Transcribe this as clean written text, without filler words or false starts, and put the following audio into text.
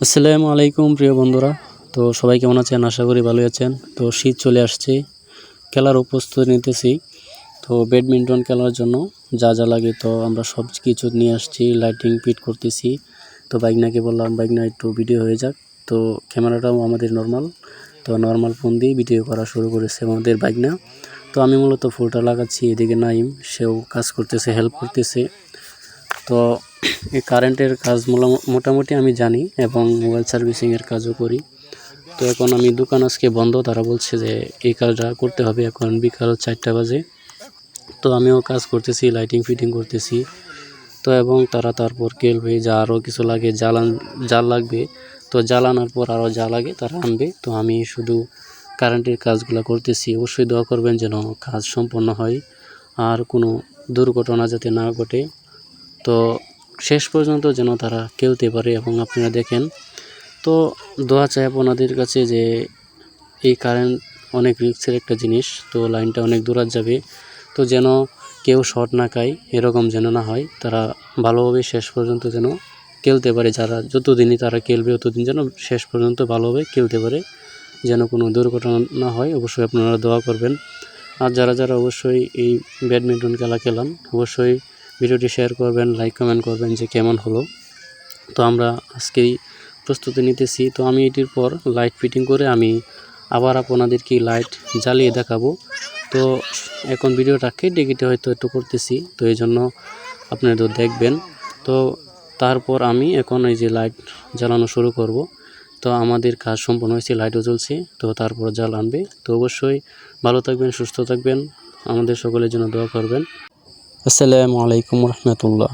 আসসালামু আলাইকুম প্রিয় বন্ধুরা। তো সবাই কেমন আছেন? আশা করি ভালোই আছেন। তো শীত চলে আসছে, খেলার প্রস্তুতি নিতেছি। তো ব্যাডমিন্টন খেলার জন্য যা যা লাগে তো আমরা সব কিছু নিয়ে আসছি, লাইটিং ফিট করতেছি। তো বাইকনাকে বললাম বাইকনা একটু ভিডিও হয়ে যাক। তো ক্যামেরাটাও আমাদের নর্মাল, তো নর্মাল ফোন দিয়ে ভিডিও করা শুরু করেছে আমাদের বাইকনা। তো আমি মূলত ফুলটা লাগাচ্ছি, এদিকে নাইম সেও কাজ করতেছে, হেল্প করতেছে। তো এই কারেন্টের কাজ মোটামুটি আমি জানি এবং মোবাইল সার্ভিসিংয়ের কাজও করি। তো এখন আমি দোকান আজকে বন্ধ, তারা বলছে যে এই কাজটা করতে হবে, এখন বিকাল 4টা বাজে। তো আমিও কাজ করতেছি, লাইটিং ফিটিং করতেছি। তো এবং তারা তারপর খেলবে, যা আরও কিছু লাগে জাল লাগবে, তো জাল আনার পর আরও যা লাগে তারা আনবে। তো আমি শুধু কারেন্টের কাজগুলো করতেছি। অবশ্যই দোয়া করবেন যেন কাজ সম্পন্ন হয় আর কোনো দুর্ঘটনা যাতে না ঘটে। তো শেষ পর্যন্ত যেন তারা খেলতে পারে এবং আপনারা দেখেন। তো দোয়া চাই আপনাদের কাছে যে এই কারেন্ট অনেক রিস্কের একটা জিনিস, তো লাইনটা অনেক দূরাত যাবে, তো যেন কেউ শর্ট না খায়, এরকম যেন না হয়। তারা ভালোভাবে শেষ পর্যন্ত যেন খেলতে পারে, যারা যতদিনই তারা খেলবে ততদিন যেন শেষ পর্যন্ত ভালোভাবে খেলতে পারে, যেন কোনো দুর্ঘটনা না হয়। অবশ্যই আপনারা দোয়া করবেন। আর যারা যারা অবশ্যই এই ব্যাডমিন্টন খেলা খেলান, অবশ্যই ভিডিওটি শেয়ার করবেন, লাইক কমেন্ট করবেন যে কেমন হলো। তো আমরা আজকেই প্রস্তুতি নিতেছি। তো আমি এটির পর লাইট ফিটিং করে আমি আবার আপনাদেরকে লাইট জ্বালিয়ে দেখাবো। তো এখন ভিডিওটা কেটে কেটে হয়তো একটু করতেছি, তো এই জন্য আপনারা তো দেখবেন। তো তারপর আমি এখন এই যে লাইট জ্বালানো শুরু করব। তো আমাদের কাজ সম্পন্ন হয়েছে, লাইটও জ্বলছে, তো তারপর জাল আনবে। তো অবশ্যই ভালো থাকবেন, সুস্থ থাকবেন, আমাদের সকলের জন্য দোয়া করবেন। আসসালামু আলাইকুম রহমতুল্লাহ।